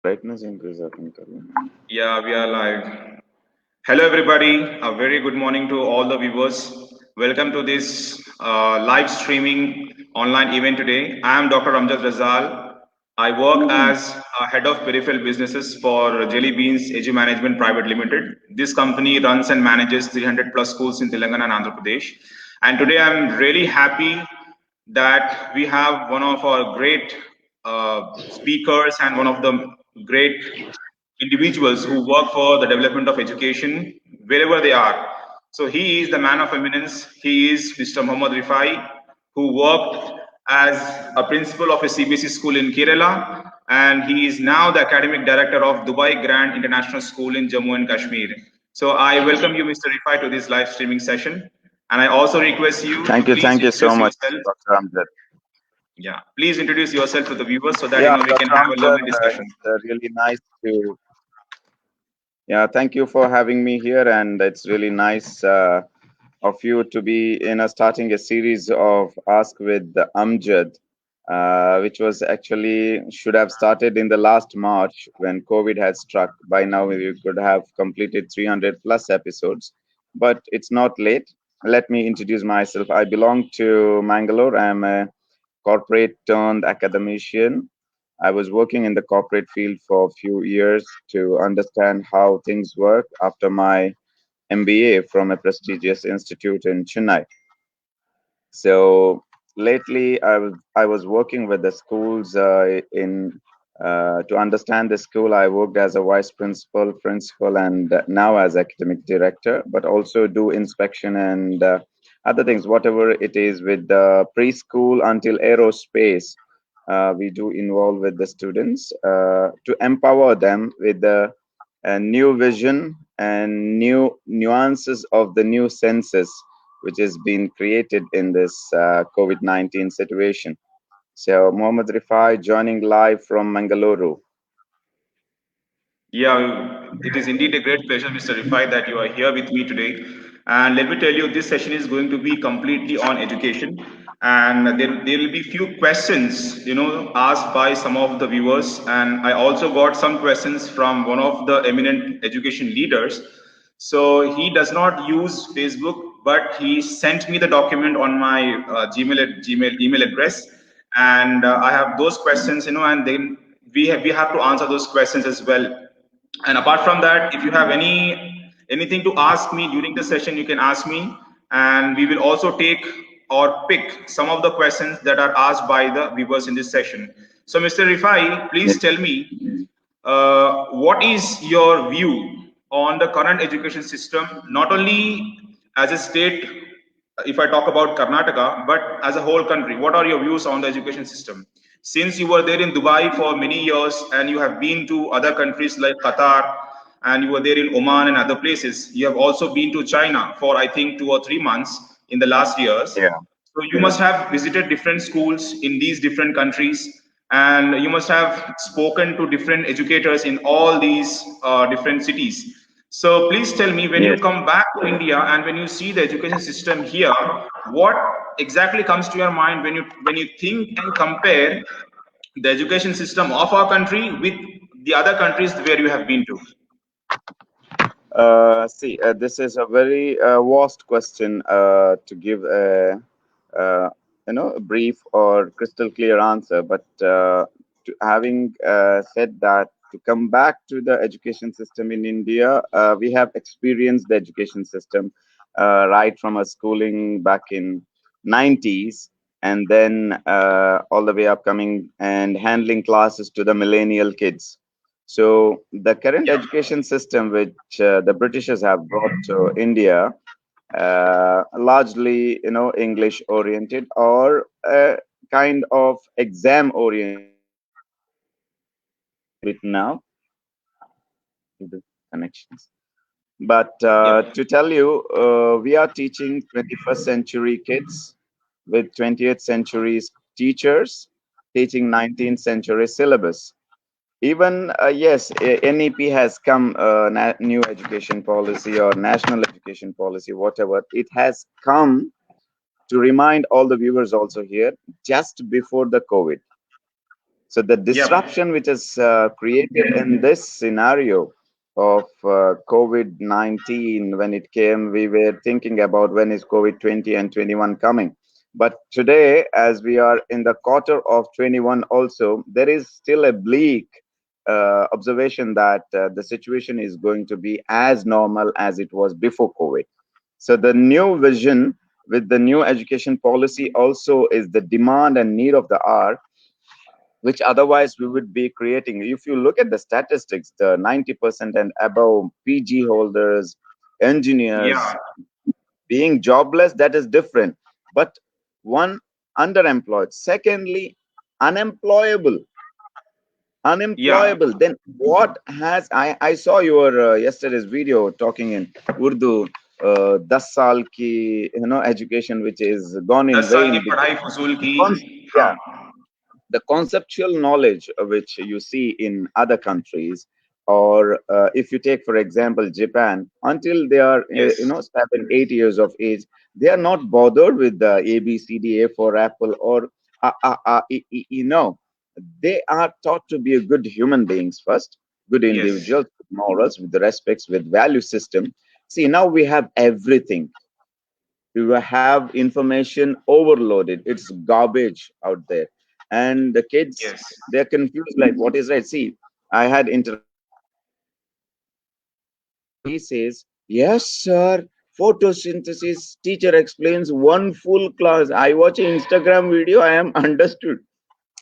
Brightness increase अपन करूँ. Yeah, we are live. Hello, everybody. A very good morning to all the viewers. Welcome to this live streaming online event today. I am Dr. Amjad Razal. I work as a head of peripheral businesses for Jelly Beans Edu Management Private Limited. This company runs and manages 300 plus schools in Telangana and Andhra Pradesh. And today I'm really happy that we have one of our great speakers and one of the great individuals who work for the development of education wherever they are. So he is the man of eminence. He is Mr. Mohammed Rifay, who worked as a principal of a CBSE school in Kerala, and he is now the academic director of Dubai Grand International School in Jammu and Kashmir. So I welcome you, Mr. Rifai, to this live streaming session. And I also request you to please Thank you so introduce much, yourself. Dr. Amjad. Yeah, please introduce yourself to the viewers so that Yeah, we can Dr. have a Amjad, lovely discussion. it's really nice to. Yeah, thank you for having me here, and it's really nice of you to be starting a series of Ask with Amjad, which was actually should have started in the last March when COVID had struck. By now, we could have completed 300 plus episodes, but it's not late. Let me introduce myself. I belong to Mangalore. I'm a corporate turned academician. I was working in the corporate field for a few years to understand how things work after my MBA from a prestigious institute in Chennai. So lately, I was working with the schools in to understand the school. I worked as a vice principal, and now as academic director, but also do inspection and other things, whatever it is with the preschool until aerospace. We do involve with the students to empower them with the new vision and new nuances of the new senses which has been created in this COVID-19 situation. So, Mohammed Rifai joining live from Mangaluru. Yeah, it is indeed a great pleasure, Mr. Rifai, that you are here with me today. And let me tell you, this session is going to be completely on education. And there will be few questions, asked by some of the viewers. And I also got some questions from one of the eminent education leaders. So he does not use Facebook, but he sent me the document on my Gmail email address, and I have those questions, and then we have to answer those questions as well. And apart from that, if you have anything to ask me during the session, you can ask me, and we will also take or pick some of the questions that are asked by the viewers in this session. So, Mr. Rifai, please tell me what is your view on the current education system, not only as a state, if I talk about Karnataka, but as a whole country? What are your views on the education system? Since you were there in Dubai for many years and you have been to other countries like Qatar, and you were there in Oman and other places, you have also been to China for I think 2 or 3 months in the last years. Yeah. So you must have visited different schools in these different countries, and you must have spoken to different educators in all these different cities. So please tell me, when you Yes. come back to India and when you see the education system here, what exactly comes to your mind when you think and compare the education system of our country with the other countries where you have been to? See, this is a very vast question to give uh, a brief or crystal clear answer. But having said that, to come back to the education system in India, we have experienced the education system right from a schooling back in 90s, and then all the way up coming and handling classes to the millennial kids. So the current Yeah. education system, which the Britishers have brought to India, largely English oriented or kind of exam oriented bit now the connections. But Yep. to tell you, we are teaching 21st century kids with 20th century's teachers teaching 19th century syllabus. Even yes, NEP has come, new education policy or national education policy, whatever. It has come to remind all the viewers also here just before the COVID. So the Yep. disruption which is created in this scenario of COVID-19, when it came, we were thinking about when is COVID 20 and 21 coming. But today, as we are in the quarter of 21 also, there is still a bleak observation that the situation is going to be as normal as it was before COVID. So the new vision with the new education policy also is the demand and need of the hour, which otherwise we would be creating. If you look at the statistics, the 90% and above PG holders, Yeah. engineers being jobless, that is different. But one, underemployed. Secondly, unemployable. Yeah. Unemployable. Then what has I saw your yesterday's video talking in Urdu, 10 saal ki education which is gone in 10 साल की vain because पढ़ाई फजूल the की. हाँ. yeah, the conceptual knowledge which you see in other countries, or if you take for example Japan, until they are Yes. 7 8 years of age, they are not bothered with the ABCDA for apple or they are taught to be a good human beings first, good Yes. individuals with morals, with the respects, with value system. See, now we have everything. We will have information overloaded. It's garbage out there, and the kids, Yes. they're confused like what is right. See, I had interaction with one of my student. He says, yes sir, photosynthesis teacher explains one full class. I watch an Instagram video, I am understood.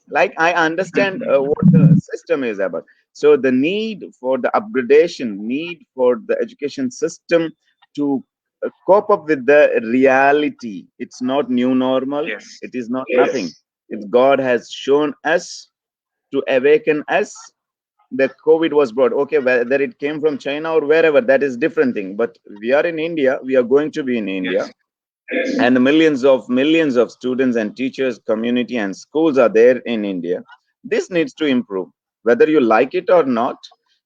Like I understand what the system is about. So the need for the upgradation, need for the education system to cope up with the reality. It's not new normal, Yes. it is not nothing. It's God has shown us to awaken us. The COVID was brought, okay, whether it came from China or wherever, that is different thing. But we are in India, we are going to be in India, Yes. and millions of students and teachers community and schools are there in India. This needs to improve, whether you like it or not.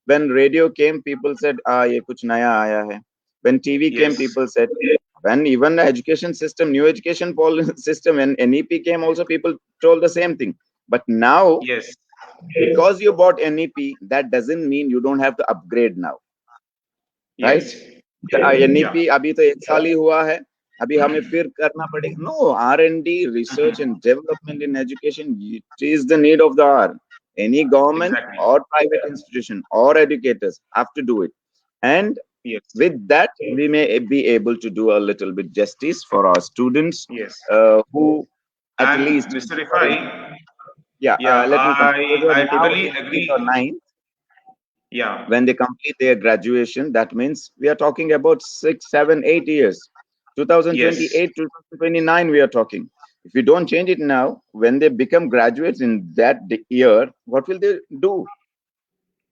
When radio came, people said, ye kuch naya aaya hai. When TV came, Yes. people said. When even the education system, new education policy system, when NEP came also, people told the same thing. But now, Yes. because you bought NEP, that doesn't mean you don't have to upgrade now, right? Yes. Yeah. NEP अभी तो 1 साल ही हुआ है, अभी हमें फिर करना पड़ेगा? No, R&D, research and development in education, it is the need of the hour. Any government Exactly. or private institution or educators have to do it, and Yes. with that we may be able to do a little bit justice for our students, Yes. who at And least Mr. for Rifai, yeah, yeah, let me complete. They were I now totally in 8th or agree. 9th. Yeah. When they complete their graduation, that means we are talking about 6 7 8 years. Yes. 2028 2029 we are talking. If we don't change it now, when they become graduates in that year, what will they do?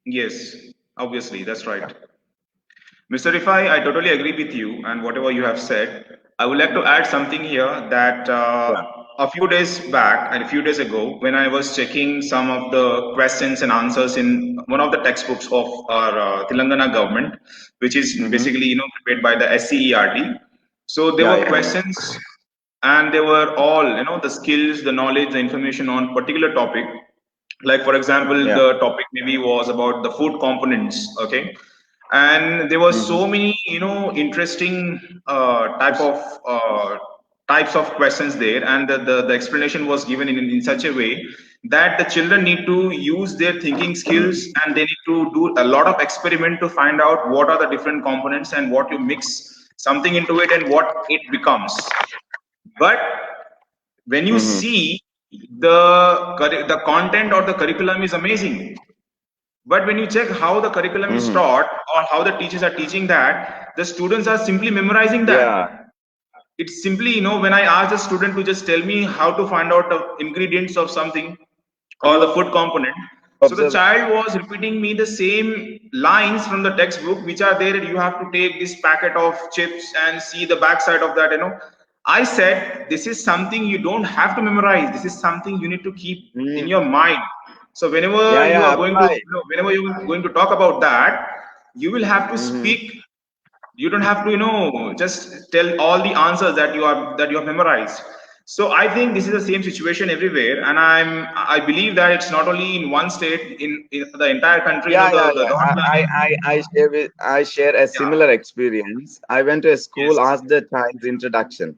Yes. Obviously, that's right. Mr. Rifai, I totally agree with you and whatever you have said. I would like to add something here that Yeah. a few days back and a few days ago, when I was checking some of the questions and answers in one of the textbooks of our Telangana government, which is Mm-hmm. basically prepared by the SCERT. So there Yeah, were yeah, yeah. questions, and they were all the skills, the knowledge, the information on particular topic. Like for example, Yeah. the topic maybe was about the food components. Okay, and there were Mm-hmm. so many interesting types of questions there, and the explanation was given in such a way that the children need to use their thinking skills, and they need to do a lot of experiment to find out what are the different components and what you mix something into it and what it becomes. But when you Mm-hmm. see the content or the curriculum is amazing, but when you check how the curriculum is Mm-hmm. taught or how the teachers are teaching that, the students are simply memorizing Yeah. that. It's simply, when I ask a student to just tell me how to find out the ingredients of something or You the food component, so the observe. child was repeating me the same lines from the textbook, which are there. You have to take this packet of chips and see the backside of that. I said, this is something you don't have to memorize. This is something you need to keep in Mm. your mind. So Yeah, whenever you yeah, are going to, apply. whenever you're going to talk about that, you will have to Mm-hmm. speak. You don't have to just tell all the answers that you have memorized. So I think this is the same situation everywhere, and I believe that it's not only in one state, in the entire country. You know, Yeah, yeah, the yeah. non learning. I share a Yeah. similar experience. I went to a school, Yes. asked the child's introduction.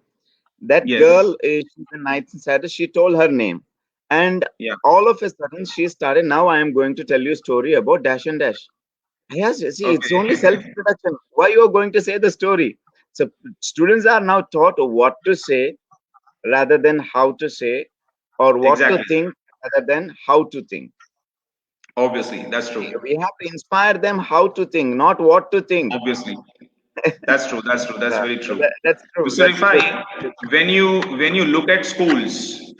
That Yes. girl, she's a ninth standard. She told her name, and Yeah. all of a sudden she started. Now I am going to tell you a story about dash and dash. Yes, see, it's only Okay. self-introduction. Why you are going to say the story? So students are now taught what to say rather than how to say, or what to Exactly. think rather than how to think. Obviously, that's See, true. we have to inspire them how to think, not what to think. Obviously, that's true. That's true. That's Yeah, very so true. that's true. Mr. That's true. Rifai, when you look at schools, for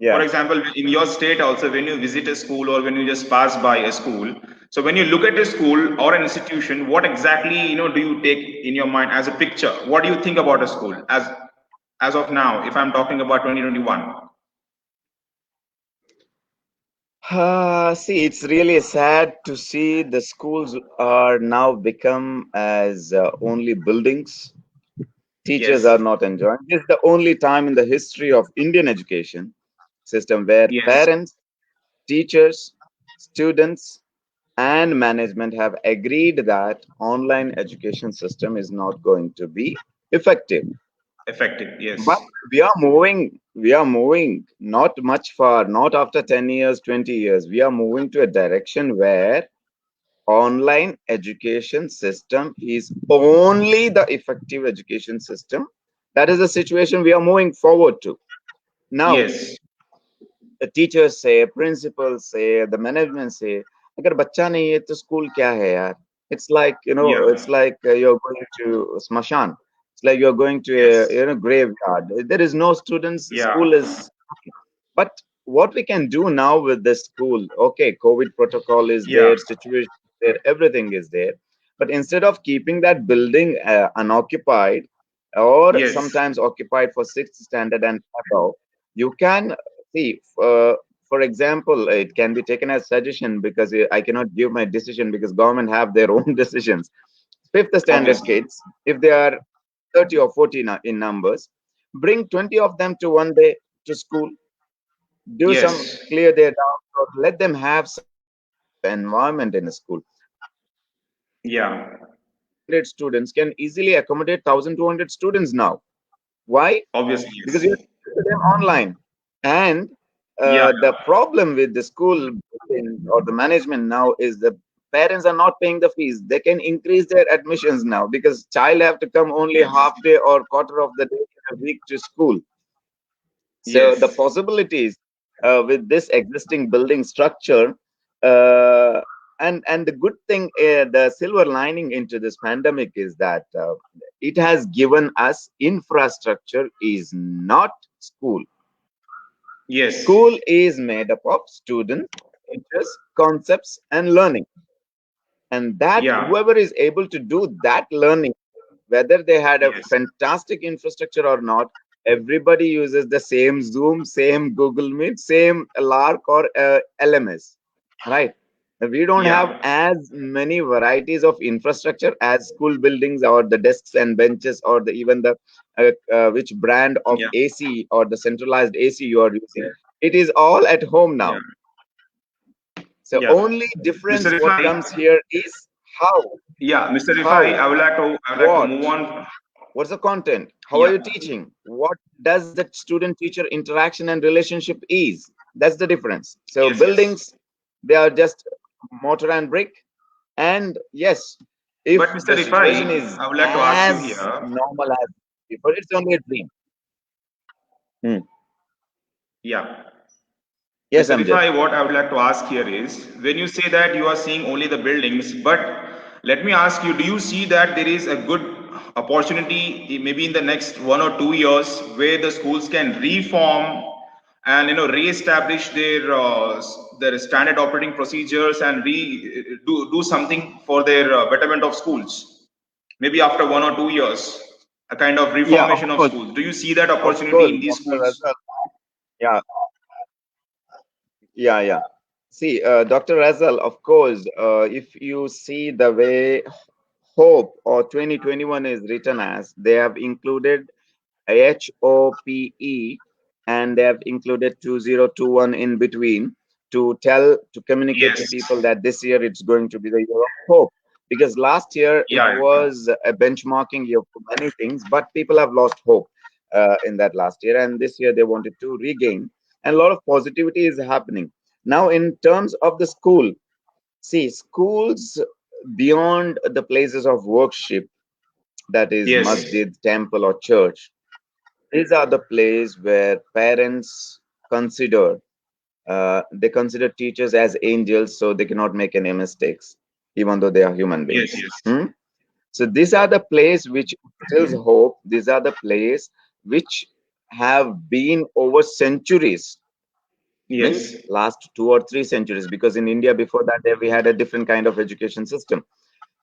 Yeah. example, in your state also, when you visit a school or when you just pass by a school, so when you look at a school or an institution, what exactly do you take in your mind as a picture? What do you think about a school as of now? If I'm talking about 2021. See, it's really sad to see the schools are now become as only buildings. Teachers Yes. are not enjoying. This is the only time in the history of Indian education system where Yes. parents, teachers, students, and management have agreed that online education system is not going to be effective. Effective. But Yes. we are moving not much far, not after 10 years, 20 years. We are moving to a direction where online education system is only the effective education system. That is the situation we are moving forward to. Now, Yes. the teachers say, principals say, the management say, अगर बच्चा नहीं है तो school क्या है यार? It's like, Yeah. it's like you're going to smashan. It's like you're going to a, Yes. graveyard. There is no students. Yeah. School is. But what we can do now with the school, okay, COVID protocol is Yeah. there, situation is there, everything is there. But instead of keeping that building unoccupied or Yes. sometimes occupied for sixth standard and above, you can see, for example, it can be taken as suggestion because I cannot give my decision because government have their own decisions. Fifth standard Obviously. kids, if they are 30 or 40 in numbers, bring 20 of them to one day to school, do some Yes. clear their doubts or let them have some environment in a school. Yeah. 100 students can easily accommodate 1,200 students now. Why? Obviously, Because yes. you're teaching them online. And Yeah. the problem with the school or the management now is the parents are not paying the fees. They can increase their admissions now because child have to come only Yes. half day or quarter of the day in a week to school. So the Yes. possibilities with this existing building structure, uh, and the good thing, the silver lining into this pandemic is that it has given us infrastructure is not school. Yes. School is made up of students, teachers, concepts, and learning. And that Yeah. whoever is able to do that learning, whether they had a Yes. fantastic infrastructure or not, everybody uses the same Zoom, same Google Meet, same Lark or LMS, right? We don't have Yeah. as many varieties of infrastructure as school buildings or the desks and benches or even the which brand of Yeah. AC or the centralized AC you are using. It is all at home Yeah. now. So Yeah. only Mr. difference what Rifai. comes here is Yeah, Mr. Rifai, how, I would like to what, move on. what's the content, how are Yeah. you teaching, what does the student teacher interaction and relationship is. That's the difference. So Yes. Yes. buildings, they are just mortar and brick. And yes, if But Mr. the situation Rifai, is I would like to ask you as here. normal as before, it's only a dream. Hmm. Yeah. Yes, Mr. Amjad. Rifai, what I would like to ask here is when you say that you are seeing only the buildings, but let me ask you, do you see that there is a good opportunity maybe in the next 1 or 2 years where the schools can reform and re-establish their standard operating procedures and do something for their betterment of schools? Maybe after 1 or 2 years, a kind of Yeah, of reformation of course, schools. Do you see that of opportunity course, in these Dr. schools? Razal. Yeah, yeah. See, Dr. Razal, of course, if you see the way Hope or 2021 is written as, they have included HOPE and they have included 2021 in between to communicate to Yes. people that this year it's going to be the year of hope, because last year it Yeah. was a benchmarking year for many things, but people have lost hope in that last year, and this year they wanted to regain, and a lot of positivity is happening now in terms of the school. See, schools beyond the places of worship, that is Yes. masjid, temple, or church, these are the places where parents consider they consider teachers as angels, so they cannot make any mistakes, even though they are human Yes. beings. Yes. Hmm? So these are the places which instills hope. These are the places which have been over centuries, means Yes. last 2 or 3 centuries, because in India before that we had a different kind of education system.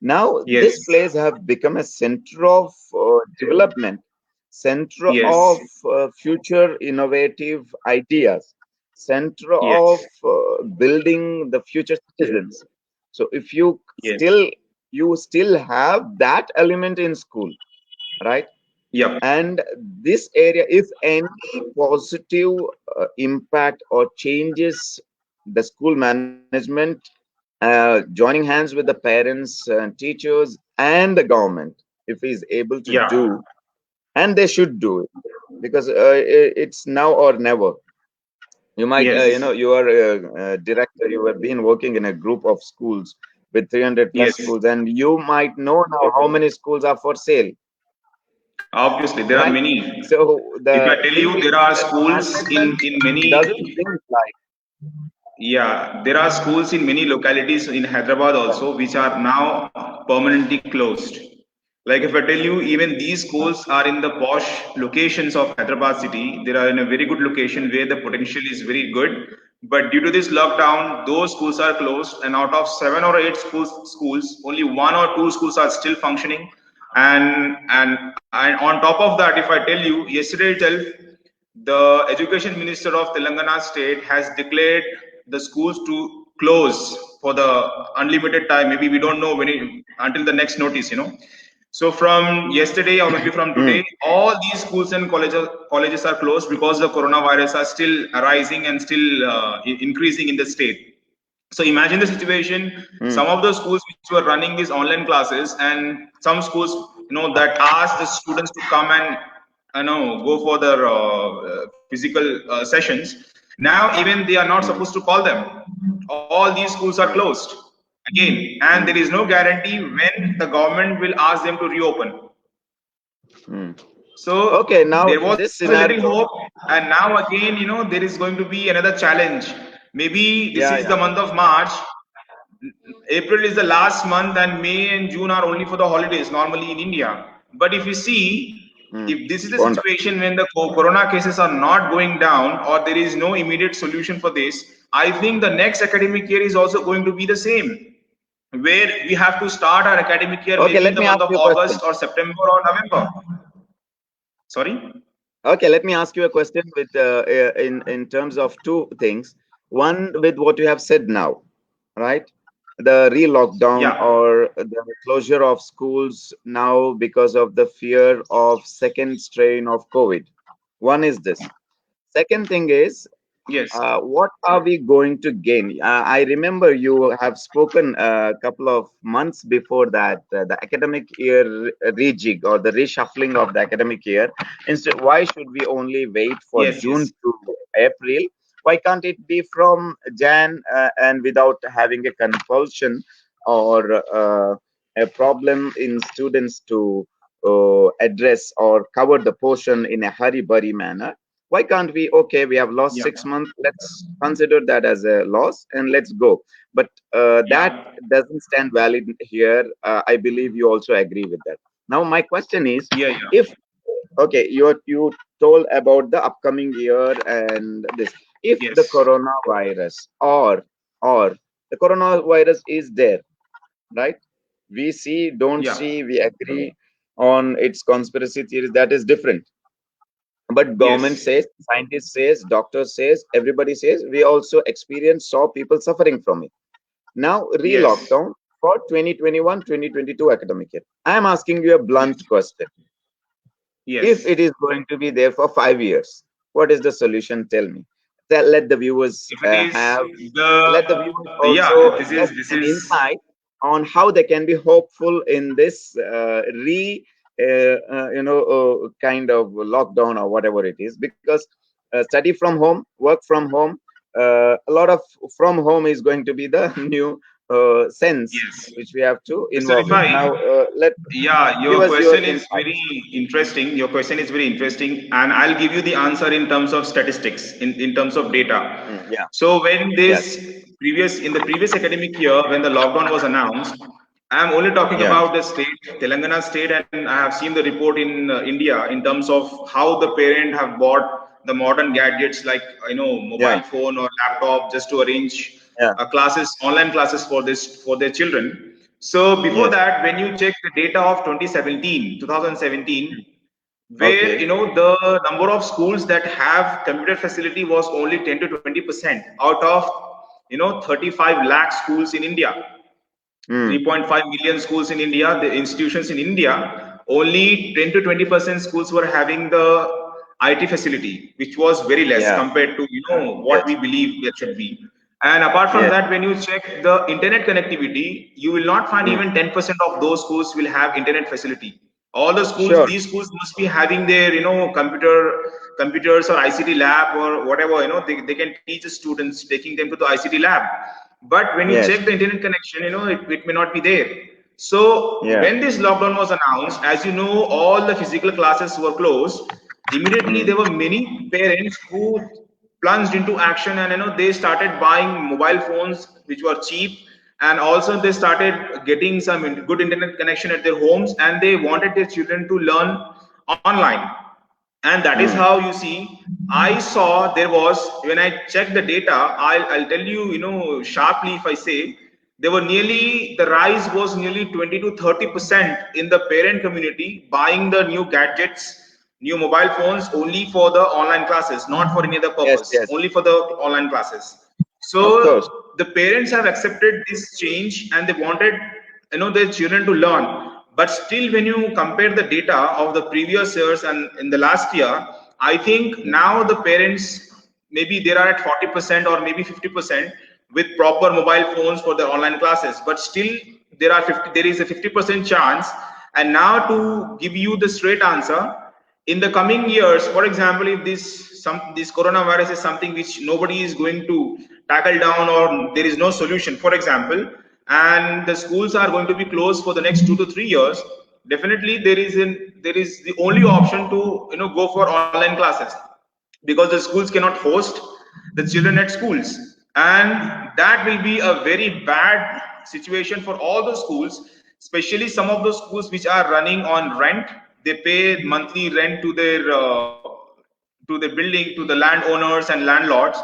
Now, this Yes. place have become a center of development, center Yes. of future innovative ideas, center of Yes. building the future citizens. So, if Yes. you still have that element in school, right? Yep. And this area, if any positive impact or changes, the school management joining hands with the parents and teachers and the government, if he's able to Yeah. do, and they should do it, because it's now or never. You might Yes. you are a director, you have been working in a group of schools with 300 plus Yes. schools, and you might know now how many schools are for sale, Obviously, there are right? many. So If I the tell thing you, is there are that schools management in many. doesn't think like. Yeah, there are schools in many localities in Hyderabad also, which are now permanently closed. Like if I tell you, even these schools are in the posh locations of Hyderabad city. They are in a very good location where the potential is very good. But due to this lockdown, those schools are closed, and out of 7 or 8 schools, only 1 or 2 schools are still functioning. And on top of that, if I tell you, yesterday itself, the education minister of Telangana state has declared the schools to close for the unlimited time. Maybe we don't know when until the next notice. So from yesterday or maybe from Hmm, today, all these schools and colleges are closed because the coronavirus are still arising and still increasing in the state. So imagine the situation. hmm, Some of the schools which were running these online classes, and some schools, that asked the students to come and go for their physical sessions. Now even they are not hmm, supposed to call them. All these schools are closed again, and there hmm, is no guarantee when the government will ask them to reopen. hmm. Okay, So now there was a this little hope, scenario. and now again, there is going to be another challenge. Maybe this Yeah, is the yeah. month of March. April is the last month, and May and June are only for the holidays normally in India. But if you see, Hmm. if this is the Wonder. situation when the corona cases are not going down or there is no immediate solution for this, I think the next academic year is also going to be the same, where we have to start our academic year Okay, maybe in let the me month ask of you a question. August or September or November. Sorry? Okay, let me ask you a question with in terms of two things. One, with what you have said now, right? The re-lockdown Yeah. or the closure of schools now because of the fear of second strain of COVID. One is this. Second thing is, Yes. what are we going to gain? I remember you have spoken a couple of months before that the academic year rejig or the reshuffling of the academic year. Instead, why should we only wait for Yes. June Yes. to April? Why can't it be from Jan and without having a compulsion or a problem in students to address or cover the portion in a hurry-burry manner? Why can't we, okay, we have lost Yeah. 6 months, let's consider that as a loss and let's go. But that Yeah. doesn't stand valid here. I believe you also agree with that. Now my question is, Yeah. Yeah. if, okay, you told about the upcoming year and this, if the Yes. coronavirus or the coronavirus is there, right? We see, don't Yeah. see, we agree on its conspiracy theories, that is different. But government Yes. says, scientists says, doctors says, everybody says, we also experience, saw people suffering from it. Now Yes. re-lockdown for 2021-2022 academic year. I am asking you a blunt question. If Yes. it is going to be there for 5 years, What is the solution? Tell me. Let the viewers If it is have. Let the viewers the also yeah, this get is this an is insight on how they can be hopeful in this re kind of lockdown or whatever it is, because study from home, work from home, a lot of from home is going to be the new sense yes, which we have to Mr. involve in. Rifai. Now let Yeah, give your us your question is insight. very interesting. Your question is very interesting, and I'll give you the answer in terms of statistics, in terms of data. Yeah. So when Yes. in the previous academic year, when the lockdown was announced, I'm only talking Yeah. about the state, Telangana state, and I have seen the report in India in terms of how the parent have bought the modern gadgets like Yeah. mobile phone or laptop just to arrange Yeah. online classes for this for their children. So before Yes. that, when you check the data of 2017, where Okay. the number of schools that have computer facility was only 10 to 20% out of 35 lakh schools in India. Mm. 3.5 million schools in India, the institutions in India, only 10 to 20% schools were having the IT facility, which was very less Yeah. compared to what we Yes. believe it should be. And apart from Yes. that, when you check the internet connectivity, you will not find Mm. even 10% of those schools will have internet facility. All the schools, Sure. these schools must be having their computers or ICT lab or whatever, they can teach the students, taking them to the ICT lab. But when you check Yes. the internet connection, it may not be there. So Yeah. when this lockdown was announced, as you know, all the physical classes were closed. Immediately there Mm. were many parents who plunged into action, and they started buying mobile phones which were cheap, and also they started getting some good internet connection at their homes, and they wanted their children to learn online. And that is how Mm. you see, I saw there was, when I checked the data, I'll tell you, sharply, if I say, there were nearly, the rise was nearly 20 to 30% in the parent community buying the new gadgets, new mobile phones only for the online classes, not for any other Yes. purpose, Yes. only for the online classes. Of course. So the parents have accepted this change, and they wanted their children to learn. But still, when you compare the data of the previous years and in the last year, I think Mm. now the parents, maybe they are at 40% or maybe 50% with proper mobile phones for their online classes, but still there is a 50% chance. And now, to give you the straight answer, in the coming years, for example, if this coronavirus is something which nobody is going to tackle down, or there is no solution, for example, and the schools are going to be closed for the next 2 to 3 years, definitely there is the only option to go for online classes, because the schools cannot host the children at schools, and that will be a very bad situation for all the schools, especially some of the schools which are running on rent. They pay monthly rent to the building, to the landowners and landlords.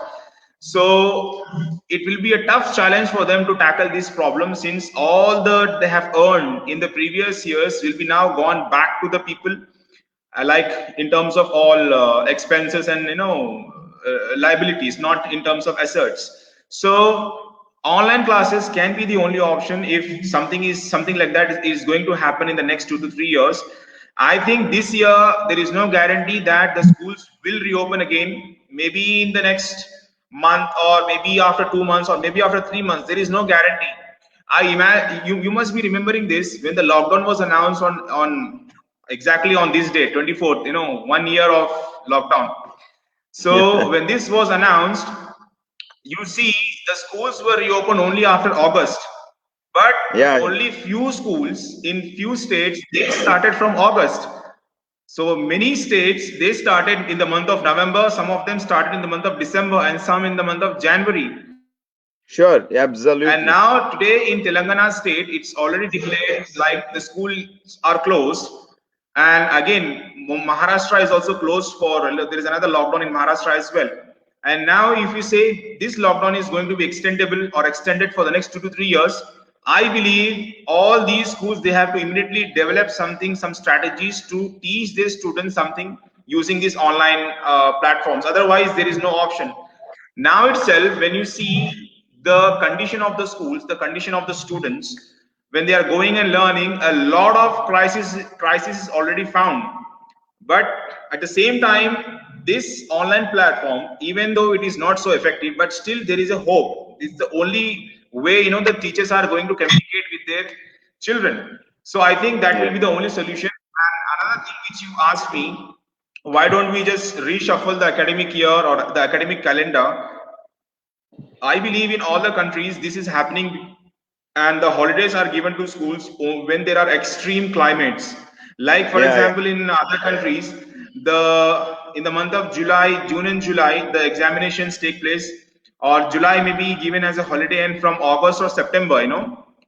So it will be a tough challenge for them to tackle this problem, since all that they have earned in the previous years will be now gone back to the people, like in terms of all expenses and liabilities, not in terms of assets. So online classes can be the only option if something like that is going to happen in the next 2 to 3 years. I think this year there is no guarantee that the schools will reopen again. Maybe in the next month, or maybe after 2 months, or maybe after 3 months. There is no guarantee. I imagine you must be remembering this, when the lockdown was announced on exactly on this day, 24th. 1 year of lockdown. So when this was announced, you see the schools were reopened only after August, but Yeah. only few schools in few states they started from August. So many states they started in the month of November, some of them started in the month of December, and some in the month of January. Sure. And Absolutely. now today in Telangana state, it's already declared like the schools are closed. And again, Maharashtra is also closed for, there is another lockdown in Maharashtra as well. And now if you say this lockdown is going to be extendable or extended for the next 2 to 3 years, I believe all these schools, they have to immediately develop something, some strategies to teach their students something using these online platforms. Otherwise, there is no option. Now itself, when you see the condition of the schools, the condition of the students, when they are going and learning, a lot of crisis is already found. But at the same time, this online platform, even though it is not so effective, but still there is a hope. It's the only way, the teachers are going to communicate with their children. So I think that will Yeah. be the only solution. And another thing which you asked me, why don't we just reshuffle the academic year or the academic calendar? I believe in all the countries this is happening, and the holidays are given to schools when there are extreme climates. Like for Yeah. example, in other countries, in the month of July, June and July, the examinations take place, or July may be given as a holiday, and from August or September,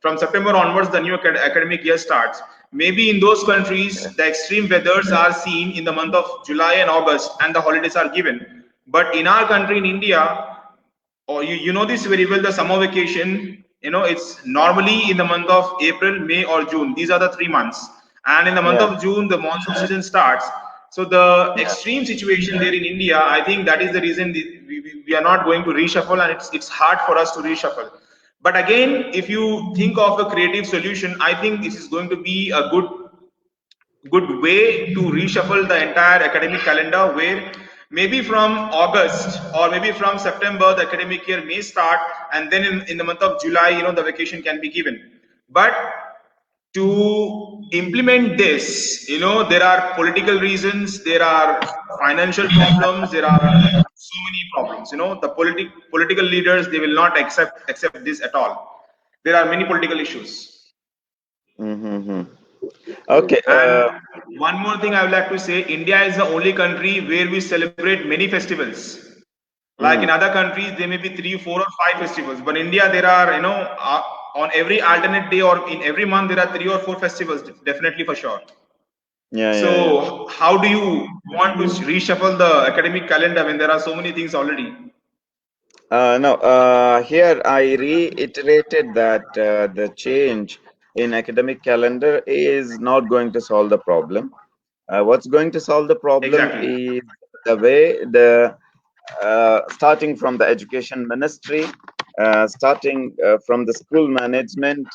from September onwards, the new academic year starts. Maybe in those countries, Yeah. the extreme weathers are seen in the month of July and August, and the holidays are given. But in our country, in India, or you know this very well, the summer vacation, it's normally in the month of April, May, or June. These are the 3 months. And in the month Yeah. of June, the monsoon season starts. So the Yeah. extreme situation there in India, I think that is the reason we are not going to reshuffle, and it's hard for us to reshuffle. But again, if you think of a creative solution, I think this is going to be a good way to reshuffle the entire academic calendar, where maybe from August or maybe from September the academic year may start, and then in the month of July, the vacation can be given. But to implement this, there are political reasons, there are financial problems, there are so many problems. The political leaders, they will not accept this at all. There are many political issues. Mm-hmm. Okay. And one more thing I would like to say, India is the only country where we celebrate many festivals. Like in Mm. other countries, there may be three, four, or five festivals. But in India, there are, on every alternate day or in every month, there are three or four festivals, definitely for sure. Yeah. Yeah. Yeah. So, how do you want to reshuffle the academic calendar when there are so many things already? No, here I reiterated that the change in academic calendar is not going to solve the problem. What's going to solve the problem Exactly. is the way the starting from the education ministry, starting from the school management,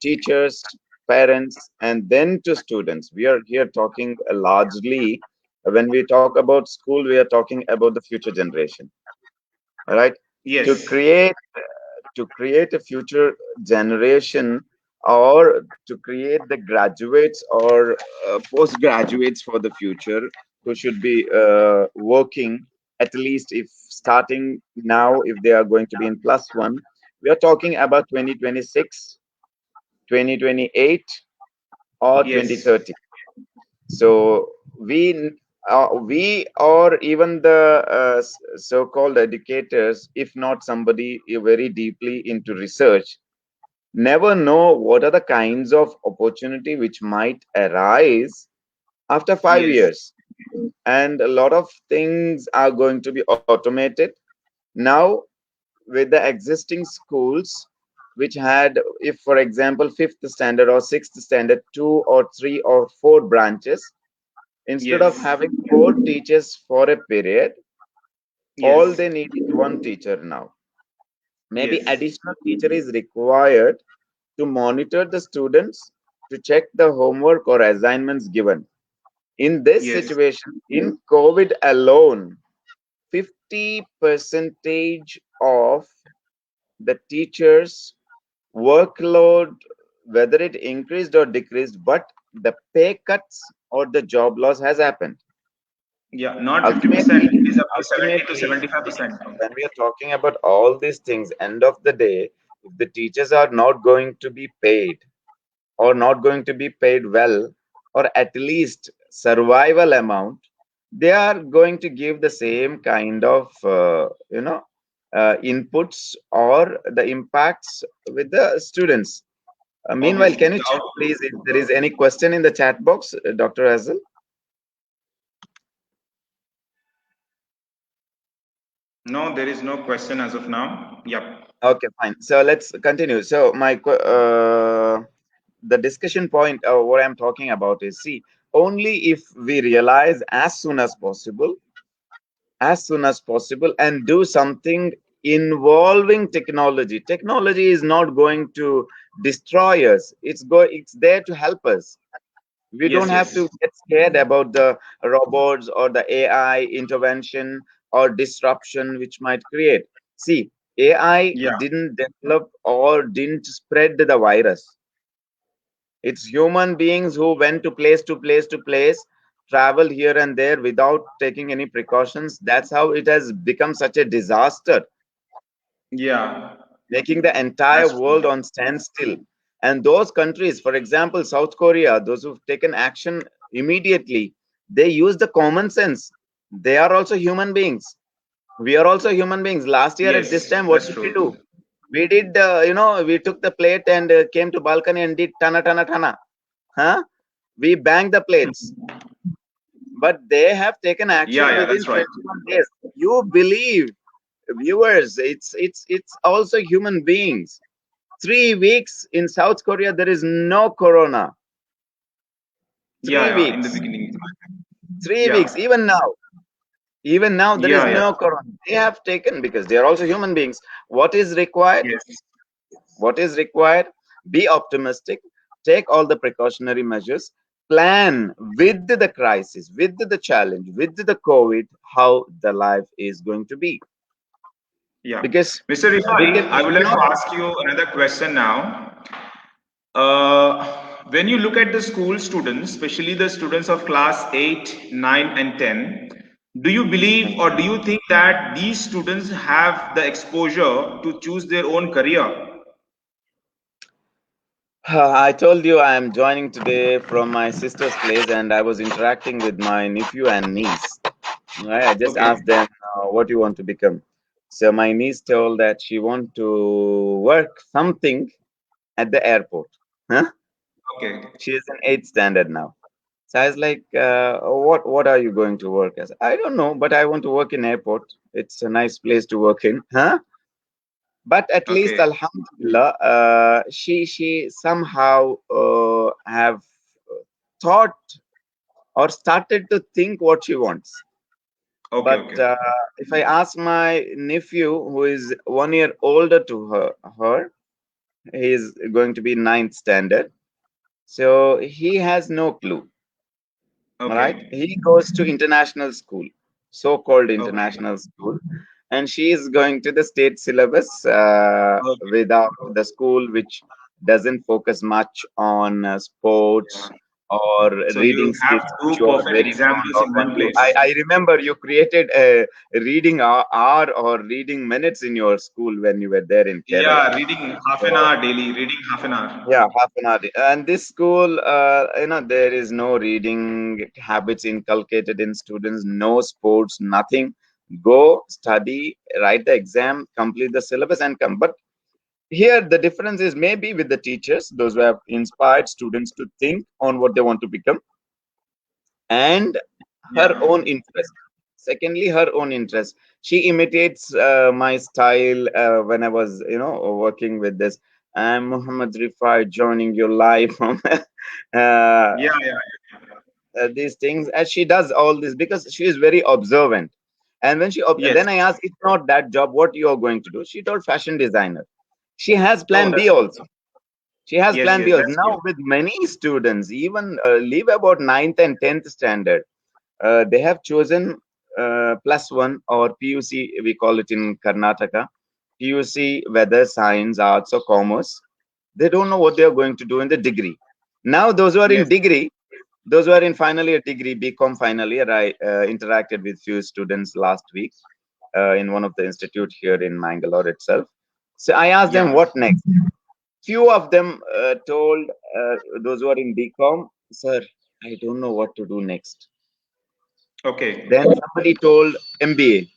teachers, parents, and then to students. We are here talking largely, when we talk about school, we are talking about the future generation, right? To Yes. create a future generation, or to create the graduates or post graduates for the future, who should be working, at least if starting now, if they are going to be in plus one, we are talking about 2026, 2028, or Yes. 2030. So we or even the so-called educators, if not somebody very deeply into research, never know what are the kinds of opportunity which might arise after five Yes. years. And a lot of things are going to be automated now with the existing schools, which had, if for example, fifth standard or sixth standard, two or three or four branches. Instead of Yes. having four teachers for a period, all Yes. they need is one teacher now. Maybe Yes. additional teacher is required to monitor the students, to check the homework or assignments given. In this Yes. situation, in COVID alone, 50 percentage of the teachers' workload, whether it increased or decreased, but the pay cuts or the job loss has happened. Yeah, not Ultimately, 50%, it is up to 70 to ultimately, 75%. when we are talking about all these things, end of the day, if the teachers are not going to be paid, or not going to be paid well, or at least survival amount, they are going to give the same kind of inputs or the impacts with the students. Meanwhile, Obviously. can you check please if there is any question in the chat box, Dr. Hazel? No, there is no question as of now. Yep. Okay, fine. So let's continue. So the discussion point, what I'm talking about is, see, only if we realize as soon as possible and do something involving technology. Technology is not going to destroy us. It's there to help us. We don't Yes, have to yes. get scared about the robots or the AI intervention or disruption which might create. See, AI Yeah, didn't develop or didn't spread the virus. It's human beings who went to place to place to place, traveled here and there without taking any precautions. That's how it has become such a disaster, yeah, making the entire that's true. world on standstill. And those countries, for example, South Korea, those who've taken action immediately, they use the common sense. They are also human beings. We are also human beings. Last year at this Yes, time, what that's did we true. do? We did, we took the plate and came to balcony and did tana tana tana. Huh? We banged the plates, but they have taken Yeah, action yeah, within that's right. 21 days. You believe, viewers, it's also human beings. 3 weeks in South Korea, there is no corona. Yeah, Three yeah, in the weeks. beginning. 3 weeks. Yeah, Even now, there is yeah, yeah. no corona. They have taken, because they are also human beings. What is required? Yes, What is required? Be optimistic. Take all the precautionary measures. Plan with the crisis, with the challenge, with the COVID, how the life is going to be. yeah. Because Mr. Rifai, we I would like cannot. to ask you another question now. When you look at the school students, especially the students of class 8, 9, and 10, do you believe or do you think that these students have the exposure to choose their own career? I told you I am joining today from my sister's place, and I was interacting with my nephew and niece. Right? I just Okay, asked them, "What do you want to become?" So my niece told that she want to work something at the airport. Huh? okay, She is in eighth standard now. So I was like, "What are you going to work as?" I don't know, but I want to work in airport. It's a nice place to work in, huh? But at least, okay, Alhamdulillah, she somehow have thought or started to think what she wants. okay, But okay, if I ask my nephew, who is 1 year older to her, he is going to be ninth standard. So he has no clue. Right? okay, He goes to international school, so-called okay, international school, and she is going to the state syllabus okay. without the school, which doesn't focus much on sports Yeah. or So reading you have skills, which two you are perfect very fond examples of. in And one you, I, place. I remember you created a reading hour or reading minutes in your school when you were there in Kerala. Yeah, reading half an So hour daily, reading half an hour. yeah, half an hour. And this school, there is no reading habits inculcated in students, no sports, nothing. Go study, write the exam, complete the syllabus, and come. But here, the difference is maybe with the teachers, those who have inspired students to think on what they want to become, and her Yeah. own interest. Secondly, her own interest. She imitates my style when I was, working with this. I'm Mohammed Rifay, joining your live from Yeah, yeah. these things. As she does all this because she is very observant. And Yes. then I asked, it's not that job. What you are going to do? She told fashion designer. She has Oh, plan B that's good. also. She has Yes, plan yes, B also. that's good. Now with many students, even leave about ninth and 10th standard, they have chosen plus one or PUC, we call it in Karnataka, PUC, whether science, arts, or commerce. They don't know what they are going to do in the degree. Now, those who are in Yes. degree, those who are in final year degree, BCom final year, I interacted with few students last week in one of the institute here in Mangalore itself. So I asked them, Yeah. what next? Few of them told those who are in BCom, sir, I don't know what to do next. Okay. Then somebody told MBA.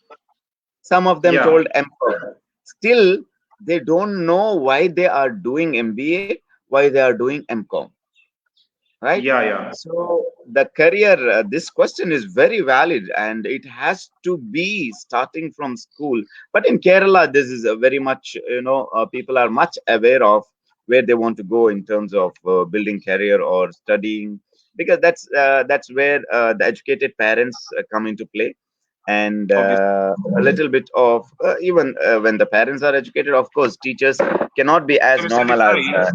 Some of them Yeah. told MCom. Still, they don't know why they are doing MBA, why they are doing MCom, right? Yeah, yeah. So the career, this question is very valid, and it has to be starting from school. But in Kerala, this is a very much, people are much aware of where they want to go in terms of building career or studying, because that's where the educated parents come into play, and Obviously. a little bit of even when the parents are educated, of course, teachers cannot be So, as Mr. normal as Rifai,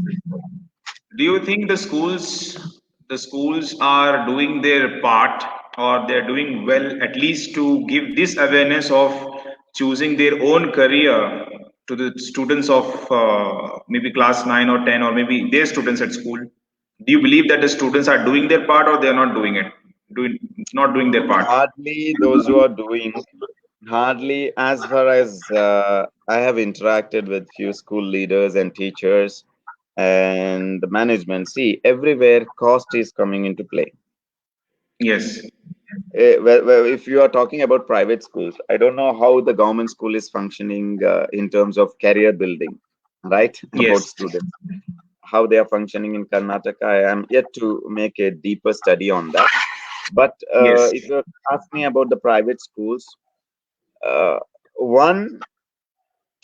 do you think the schools the schools are doing their part, or they're doing well, at least to give this awareness of choosing their own career to the students of maybe class 9 or 10, or maybe their students at school? Do you believe that the students are doing their part, or they're not doing it, doing not doing their part? Hardly those who are doing, hardly as far as I have interacted with few school leaders and teachers and the management. See, everywhere cost is coming into play. Yes, Well, if you are talking about private schools, I don't know how the government school is functioning in terms of career building, right? About yes, students, how they are functioning in Karnataka. I am yet to make a deeper study on that. But yes, if you ask me about the private schools, uh, one,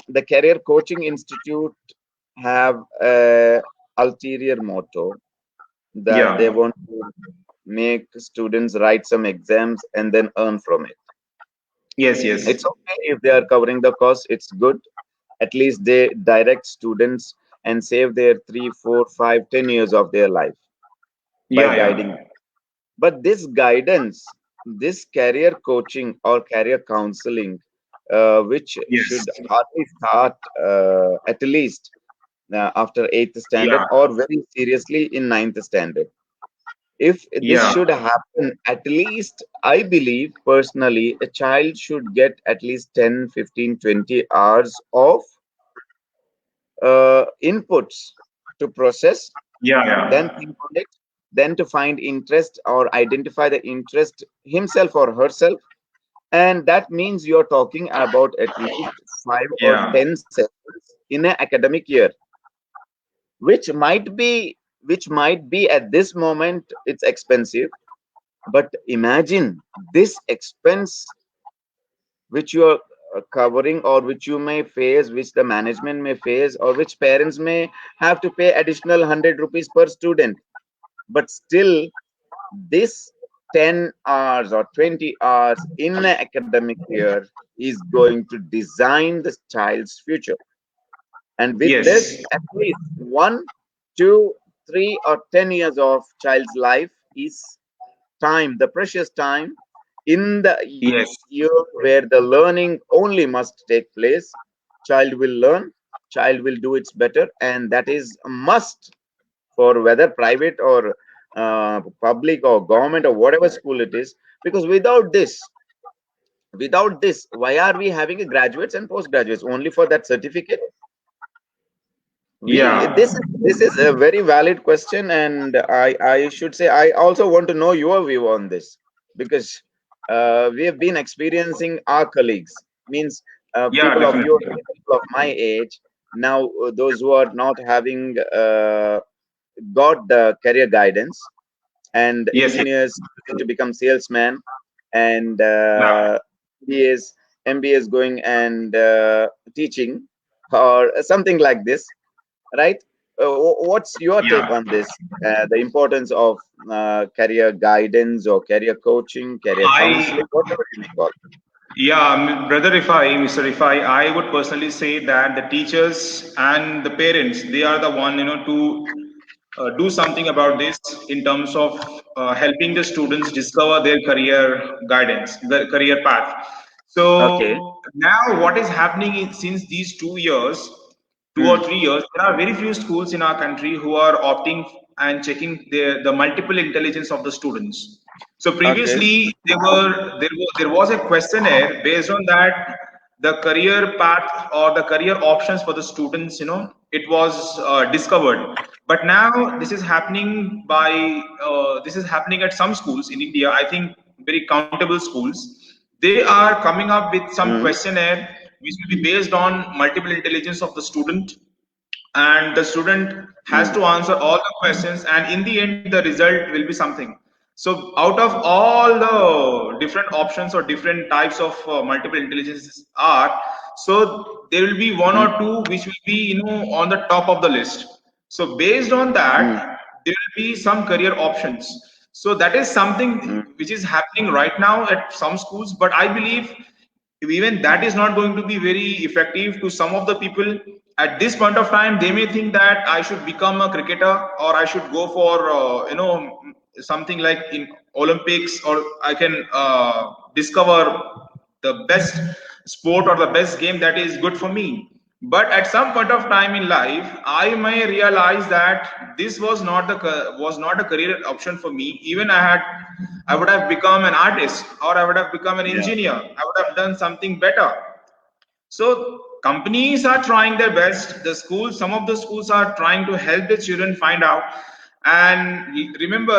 the Career Coaching Institute have a ulterior motto that they yeah, want to make students write some exams and then earn from it. yes, yes, It's okay if they are covering the cost, it's good. At least they direct students and save their 3, 4, 5, 10 years of their life by yeah, guiding them. yeah, But this guidance, this career coaching or career counseling, which yes, should hardly start at least after eighth standard yeah, or very seriously in ninth standard. If this yeah, should happen, at least I believe personally, a child should get at least 10, 15, 20 hours of inputs to process, yeah, then yeah, think on it, then to find interest or identify the interest himself or herself. And that means you're talking about at least 5 or 10 sessions in an academic year, which might be at this moment it's expensive. But imagine this expense which you are covering, or which you may face, which the management may face, or which parents may have to pay additional 100 rupees per student. But still, this 10 hours or 20 hours in an academic year is going to design the child's future. And with yes, this, at least 1, 2, 3, or 10 years of child's life is time, the precious time in the yes, year where the learning only must take place. Child will learn, child will do its better, and that is a must for whether private or public or government or whatever school it is. Because without this, why are we having a graduates and postgraduates only for that certificate? we yeah, this is a very valid question, and I should say I also want to know your view on this, because we have been experiencing our colleagues, means yeah, people of your definitely. age, people of my age now, those who are not having got the career guidance, and Yes, yes, engineers choosing to become salesmen, and yeah, MBAs, MBAs going and teaching or something like this, right? What's your take yeah. on this? The importance of career guidance or career coaching, career I counseling, whatever you may call Yeah, brother Rifai, Mr. Rifai, I would personally say that the teachers and the parents, they are the one, to do something about this in terms of helping the students discover their career guidance, their career path. it. Okay. So now what is happening since these 2 years, two or Mm. 3 years, there are very few schools in our country who are opting and checking the multiple intelligence of the students. So Okay. previously there was a questionnaire based on that the career path or the career options for the students, it was discovered. But now this is happening at some schools in India. I think very countable schools. They are coming up with some Mm. questionnaire which will be based on multiple intelligence of the student, and the student has Mm. to answer all the questions, and in the end the result will be something. So out of all the different options or different types of multiple intelligences are, so there will be one Mm. or two which will be on the top of the list. So based on Mm. that there will be some career options. So that is something Mm. which is happening right now at some schools, but I believe even that is not going to be very effective to some of the people, at this point of time they may think that I should become a cricketer, or I should go for something like in Olympics, or I can discover the best sport or the best game that is good for me. But at some point of time in life I may realize that this was not a career option for me. Even I would have become an artist, or I would have become an Yeah. engineer, I would have done something better. So companies are trying their best. The schools, some of the schools are trying to help the children find out. And remember,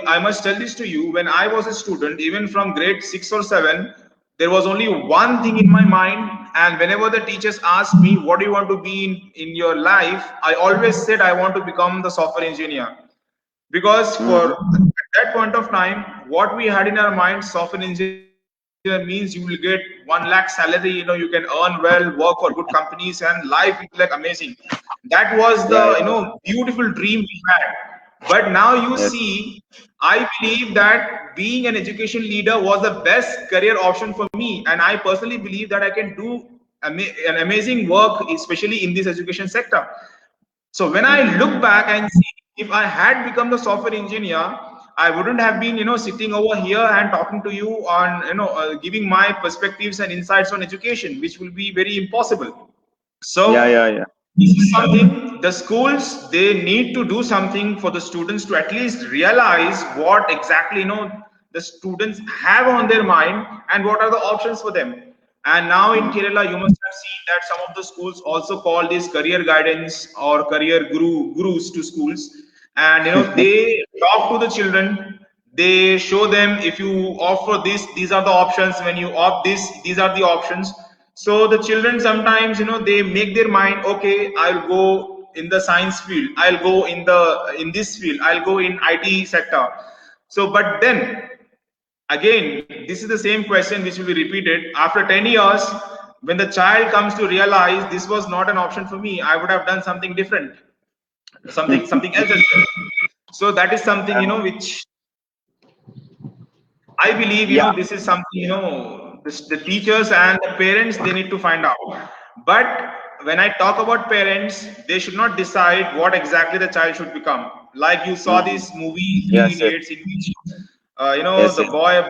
I must tell this to you. When I was a student, even from grade 6 or 7, there was only one thing in my mind. And whenever the teachers asked me, "What do you want to be in your life?" I always said, "I want to become the software engineer." Because for Hmm. at that point of time, what we had in our mind, software engineer means you will get 1 lakh salary, you can earn well, work for good companies, and life is like amazing. That was the Yeah, yeah, beautiful dream we had. But now you yes. see, I believe that being an education leader was the best career option for me, and I personally believe that I can do an amazing work, especially in this education sector. So when I Hmm. look back and see, if I had become the software engineer, I wouldn't have been, sitting over here and talking to you on, giving my perspectives and insights on education, which will be very impossible. Yeah, So yeah, yeah. this is something the schools, they need to do something for the students to at least realize what exactly the students have on their mind and what are the options for them. And now in Hmm. Kerala, you must have seen that some of the schools also call this career guidance or career gurus to schools, and they talk to the children. They show them, if you offer this, these are the options. When you opt this, these are the options. So the children sometimes, they make their mind, okay, I'll go in the science field, I'll go in this field, I'll go in IT sector. So but then again, this is the same question which will be repeated after 10 years. When the child comes to realize this was not an option for me, I would have done something different, something else as well. So that is something, which I believe, Yeah. this is something, the teachers and the parents, they need to find out. But when I talk about parents, they should not decide what exactly the child should become. Like you saw Hmm. this movie, Three Yes, yes, Idiots, in which, yes, the yes. boy,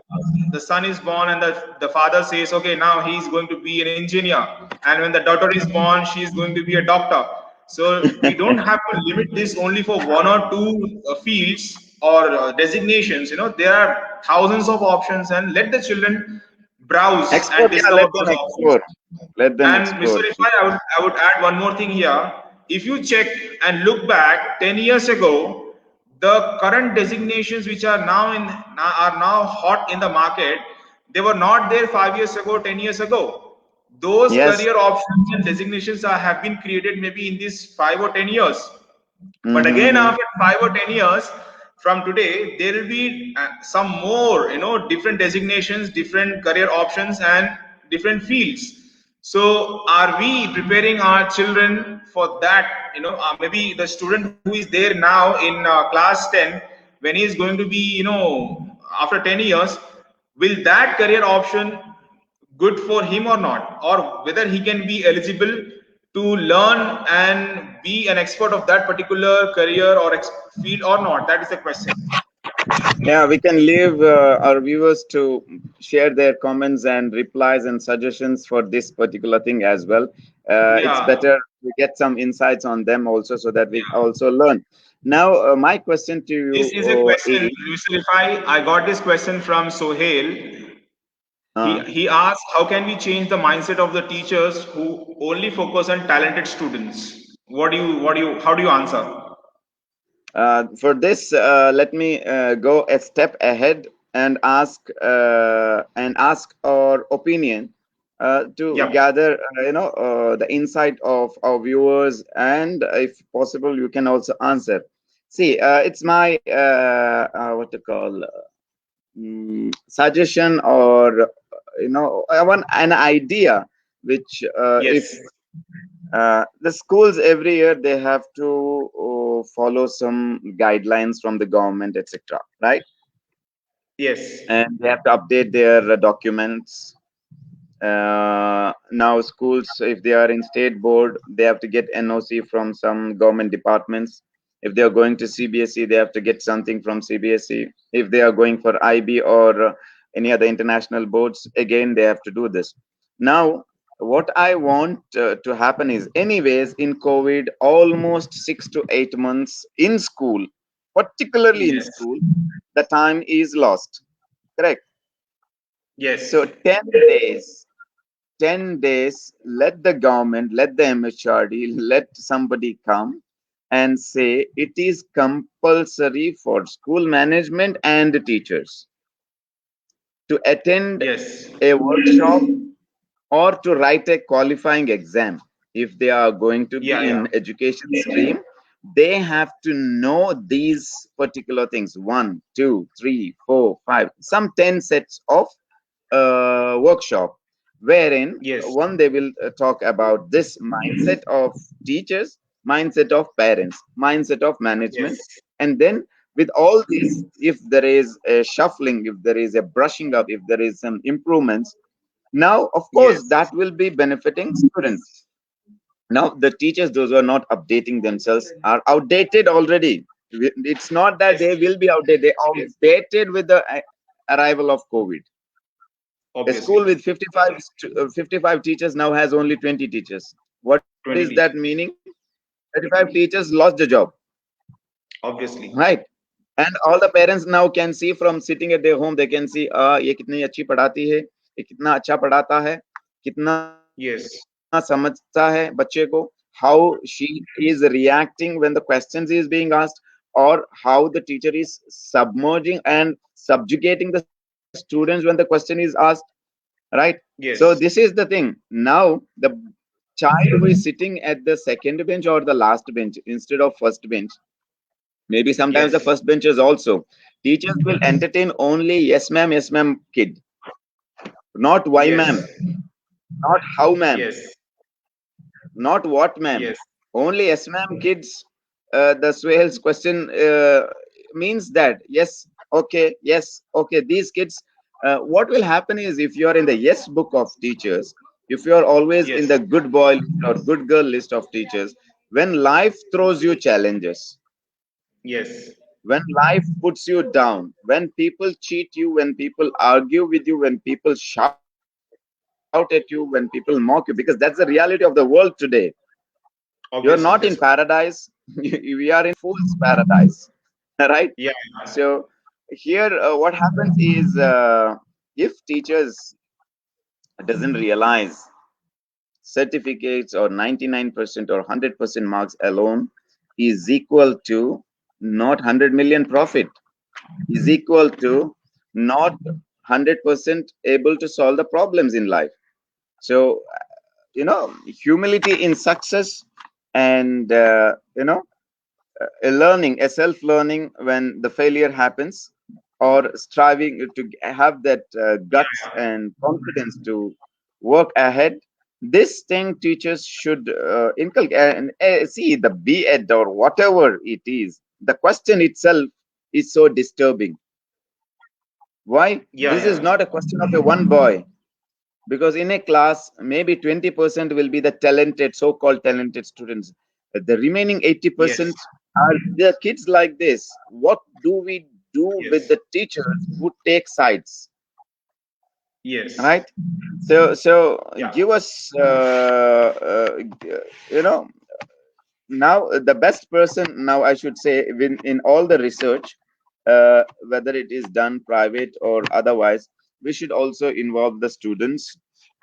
the son is born, and the father says, okay, now he's going to be an engineer. And when the daughter is born, she's going to be a doctor. So we don't have to limit this only for one or two fields or designations. There are thousands of options, and let the children browse Explore. and Yeah, discover let them those options. explore. Let them And Mr. explore. Rifai, I would add one more thing here. If you check and look back 10 years ago, the current designations which are now hot in the market, they were not there 5 years ago, 10 years ago. Those Yes. career options and designations have been created maybe in these 5 or 10 years. But again, Mm-hmm. after 5 or 10 years from today, there will be some more, different designations, different career options, and different fields. So, are we preparing our children for that? Maybe the student who is there now in class 10, when he is going to be, after 10 years, will that career option good for him or not, or whether he can be eligible to learn and be an expert of that particular career or field or not? That is the question. Yeah, we can leave our viewers to share their comments and replies and suggestions for this particular thing as well. It's Yeah, better to get some insights on them also, so that we yeah. also learn. Now, my question to This you is a question, is, Mr. Rifai. I got this question from Sohail. He uh, he asked, how can we change the mindset of the teachers who only focus on talented students? How do you answer? for this, let me go a step ahead and ask our opinion to Yeah. gather, the insight of our viewers, and if possible, you can also answer. See, it's my what to call suggestion, or I want an idea, which if Yes. the schools every year they have to follow some guidelines from the government, etc., right? Yes. And they have to update their documents, Now schools, if they are in state board, they have to get NOC from some government departments. If they are going to CBSE, they have to get something from CBSE. If they are going for IB or any other international boards, again they have to do this. Now, what I want to happen is, anyways, in COVID, almost 6 to 8 months in school, particularly in Yes. school, the time is lost. Correct. Yes. So 10 days, let the government, let the MHRD, let somebody come and say it is compulsory for school management and teachers to attend Yes. a workshop or to write a qualifying exam. If they are going to Yeah. be Yeah. in education stream, they have to know these particular things: one, two, three, four, five, some 10 sets of workshop, wherein Yes. one, they will talk about this mindset of teachers, mindset of parents, mindset of management. Yes. And then with all this, if there is a shuffling, if there is a brushing up, if there is some improvements, now of course Yes. that will be benefiting students. Now the teachers, those who are not updating themselves, are outdated already. It's not that they Obviously. will be outdated, they are outdated with the arrival of COVID. A school Obviously. with 55 teachers now has only 20 teachers. What is that 20 meaning? teachers. 35 teachers lost the job, Obviously. right? And all the parents now can see from sitting at their home, they can see, ये कितनी अच्छी पढ़ाती है, ये कितना अच्छा पढ़ाता है, कितना समझता है Yes. बच्चे को, how she is reacting when the questions is being asked, or how the teacher is submerging and subjugating the students when the question is asked, right? So this is the Yes. thing. Now the child who is sitting at the second bench or the last bench instead of first bench, maybe sometimes the Yes. first benches also, teachers will entertain only yes ma'am kid, not why Yes. ma'am, not how ma'am, Yes. not what ma'am, Yes. only yes ma'am kids. The Swahil's question means that yes, okay, these kids. What will happen is, if you are in the yes book of teachers, if you are always in Yes. the good boy list or good girl list of teachers, when life throws you challenges, Yes. when life puts you down, when people cheat you, when people argue with you, when people shout at you, when people mock you, because that's the reality of the world today. You're not in Obviously. paradise, we are in fool's paradise, right? Yeah. So here, what happens is, if teachers doesn't realize certificates or 99% or 100% marks alone is equal to not 100 million profit, is equal to not 100% able to solve the problems in life. So, humility in success, and a learning, a self learning when the failure happens, or striving to have that guts and confidence to work ahead. This thing teachers should inculcate. And see, the B.Ed or whatever it is, the question itself is so disturbing. Why? Yeah. This is Yeah. not a question of a one boy, because in a class maybe 20% will be the talented, so-called talented students. The remaining Yes. 80% are the kids like this. What do we do with Yes. the teachers who take sides, Yes. right? So Yeah. give us you know now the best person, now I should say, in all the research, whether it is done private or otherwise, we should also involve the students,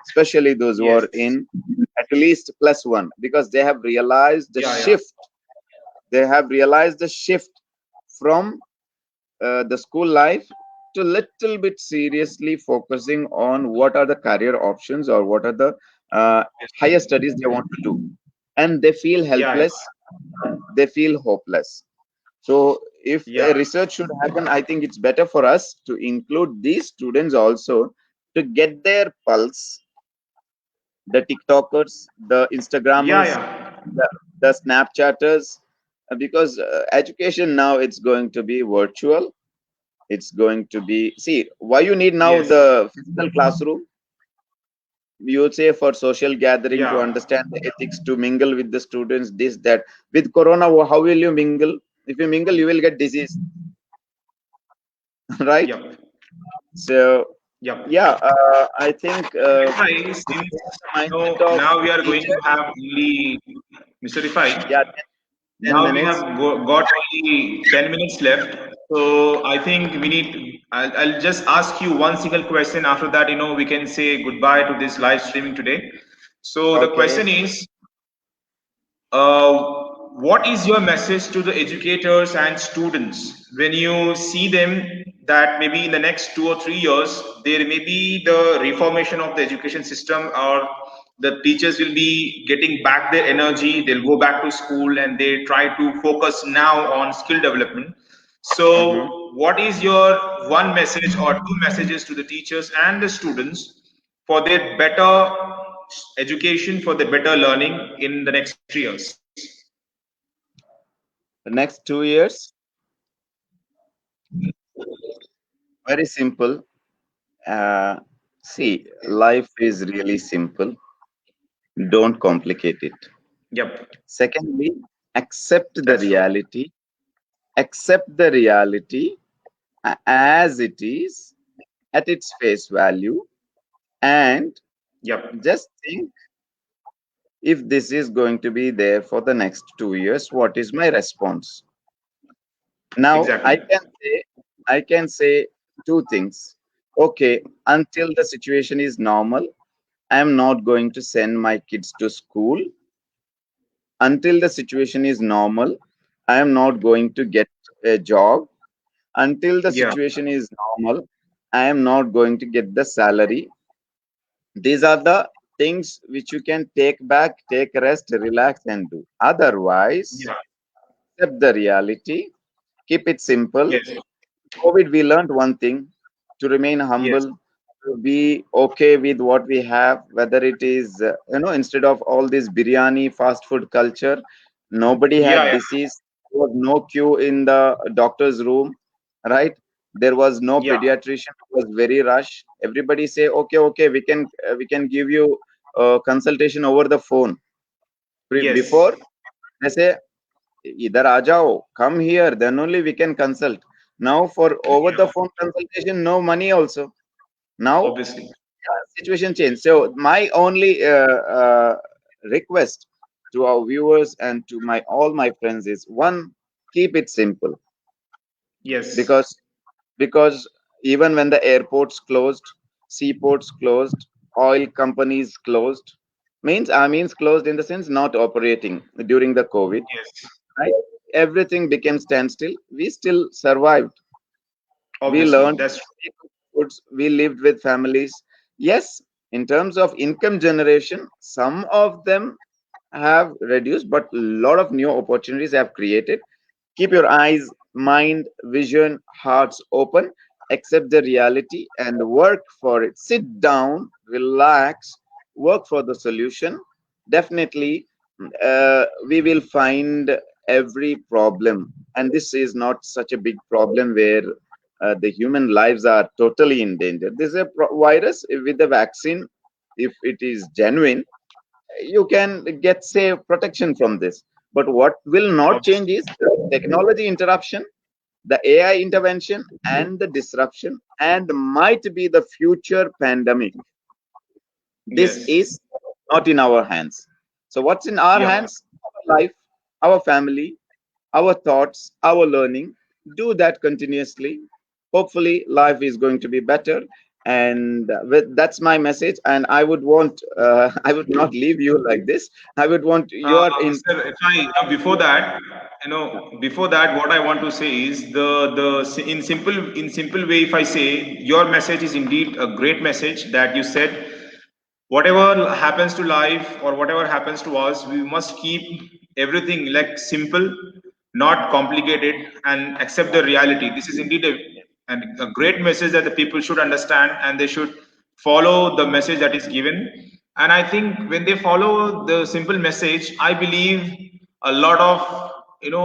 especially those who are Yes. in at least +1, because they have realized the Yeah. Yeah. shift. They have realized the shift from the school life to little bit seriously focusing on what are the career options, or what are the uh, higher studies they want to do, and they feel Yeah. helpless, they feel hopeless. So if Yeah. a research should happen, I think it's better for us to include these students also, to get their pulse, the TikTokers, the Yeah. Instagrammers, Yeah. the Snapchatters, because education now, it's going to be virtual. It's going to be, see, why you need now Yes. the physical classroom? you would say for social gathering, to Yeah. understand the ethics, to mingle with the students, this, that. With corona, how will you mingle? If you mingle, you will get disease. Right? Yep. So Yep. yeah, I think Rifai, this since is the mindset of now we are going to teachers. have only Mr. Rifai. Yeah, 10 Now we have minutes. got only 10 minutes left. So I think we need. I'll just ask you one single question. After that, we can say goodbye to this live streaming today. So the question Okay. is, what is your message to the educators and students when you see them that maybe in the next 2 or 3 years there may be the reformation of the education system, or the teachers will be getting back their energy, they'll go back to school and they try to focus now on skill development. Mm-hmm. So, what is your one message or two messages to the teachers and the students for their better education, for their better learning in the next 3 years? The next 2 years, very simple. Uh, See, life is really simple. Don't complicate it. Yep, Secondly, accept the that's true. reality. Accept the reality as it is, at its face value, and Yep, just think, if this is going to be there for the next 2 years, what is my response? Now exactly. I can say two things. Okay, until the situation is normal, I am not going to send my kids to school. Until the situation is normal, I am not going to get a job. Until the Yeah, situation is normal, I am not going to get the salary. These are the things which you can take back, take rest, relax, and do. Otherwise, yeah, accept the reality, keep it simple. yes, COVID, we learned one thing: to remain yes, humble, to be okay with what we have, whether it is, instead of all this biryani fast food culture, nobody yeah, had yeah, disease. There was no queue in the doctor's room, right? There was no yeah, pediatrician. It was very rush. Everybody say, okay, okay, we can give you consultation over the phone. yes, Before, they say, "Idhar aa jao, come here, then only we can consult." Now for over the yeah, phone consultation, no money also. Now obviously. situation changed. So my only request to our viewers and to my all my friends is, one, keep it simple. Yes, Because because even when the airports closed, seaports closed, oil companies closed, means closed in the sense not operating during the COVID, yes, right? Everything became standstill. We still survived. We obviously. learned That's foods. We lived with families. Yes, in terms of income generation, some of them have reduced, but a lot of new opportunities have created. Keep your eyes, mind, vision, hearts open, accept the reality, and work for it. Sit down, relax, work for the solution. Definitely, we will find every problem. And this is not such a big problem where the human lives are totally in danger. This is a virus with the vaccine. If it is genuine, you can get, say, protection from this. But what will not change obviously. is the technology interruption, the AI intervention, and the disruption, and might be the future pandemic. This Yes, is not in our hands. So what's in our yeah, hands? Our life, our family, our thoughts, our learning. Do that continuously. Hopefully life is going to be better. And that's my message. And I would want I would not leave you like this. I would want your Mr. input. If I, before that, what I want to say is in simple way, if I say your message is indeed a great message that you said, whatever happens to life or whatever happens to us, we must keep everything like simple, not complicated, and accept the reality. This is indeed a great message that the people should understand, and they should follow the message that is given. And I think when they follow the simple message, I believe a lot of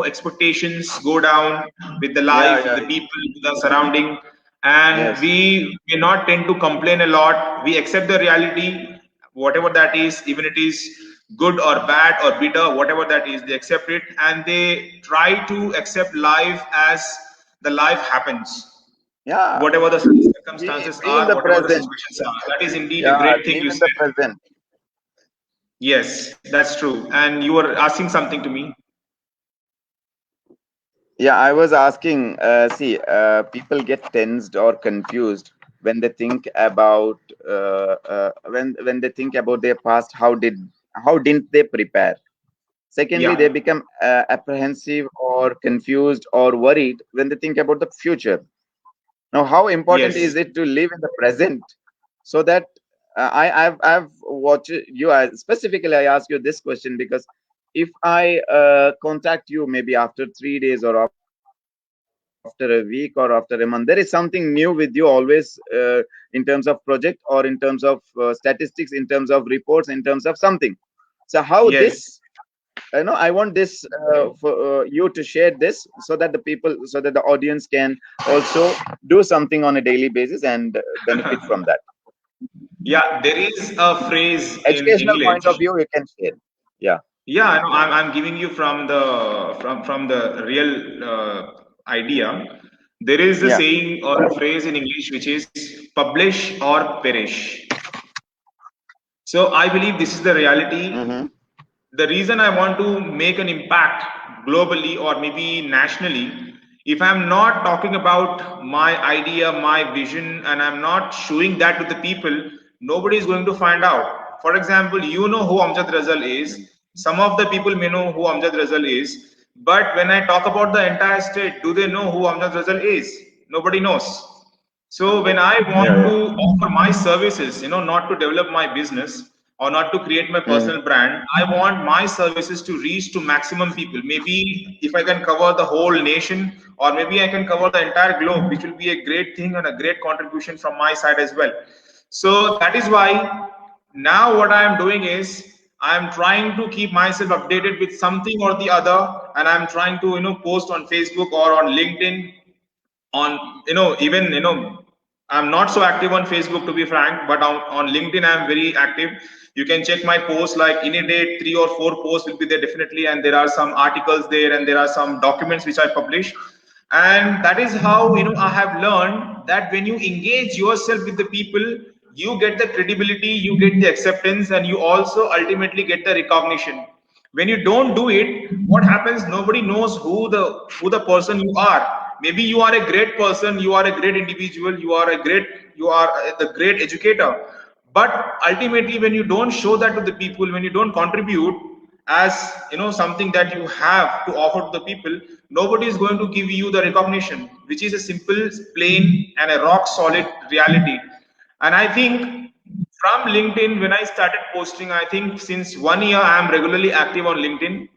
expectations go down with the Yeah, life, with yeah, the people, with the surrounding, and yes. we may not tend to complain a lot. We accept the reality. whatever that is, even it is good or bad or bitter, whatever that is, they accept it and they try to accept life as the life happens, Yeah, whatever the be circumstances be in are, the whatever the present. situations are. That is indeed a Yeah, great thing live you in the said. present. Yes, that's true. And you were asking something to me. Yeah, I was asking. See, people get tensed or confused when they think about when they think about their past. How didn't they prepare? Secondly, they Yeah. become apprehensive or confused or worried when they think about the future. Now, how important is Yes. it to live in the present so that I've watched you. Specifically, I ask you this question because if I contact you maybe after 3 days or after a week or after a month, there is something new with you always in terms of project or in terms of statistics, in terms of reports, in terms of something. So how this Yes. I want this for you to share this so that the people, so that the audience can also do something on a daily basis and benefit from that. Yeah, there is a phrase in Educational point of English. view, you can share. Yeah, Yeah, I know. I'm giving you from the real idea. There is a yeah. saying or a phrase in English which is publish or perish. So I believe this is the reality. Mm-hmm. The reason I want to make an impact globally or maybe nationally, if I'm not talking about my idea, my vision, and I'm not showing that to the people, nobody is going to find out. For example, you know who Amjad Razal is. Some of the people may know who Amjad Razal is, but when I talk about the entire state, do they know who Amjad Razal is? Nobody knows. So when I Yeah, want to yeah. offer my services, not to develop my business or not to create my Mm-hmm. personal brand, I want my services to reach to maximum people. Maybe if I can cover the whole nation or maybe I can cover the entire globe, which will be a great thing and a great contribution from my side as well. So that is why now what I am doing is I am trying to keep myself updated with something or the other, and I'm trying to post on Facebook or on LinkedIn, on even I'm not so active on Facebook to be frank, but on LinkedIn I'm very active. You can check my posts, like in a day 3 or 4 posts will be there definitely, and there are some articles there and there are some documents which I publish. And that is how I have learned that when you engage yourself with the people, you get the credibility, you get the acceptance, and you also ultimately get the recognition. When you don't do it, what happens? Nobody knows who the person you are. Maybe you are a great person, you are a great individual, you are the great educator, but ultimately when you don't show that to the people, when you don't contribute as something that you have to offer to the people, nobody is going to give you the recognition, which is a simple, plain, and a rock solid reality. And I think from LinkedIn, when I started posting, I think since 1 year, I am regularly active on LinkedIn.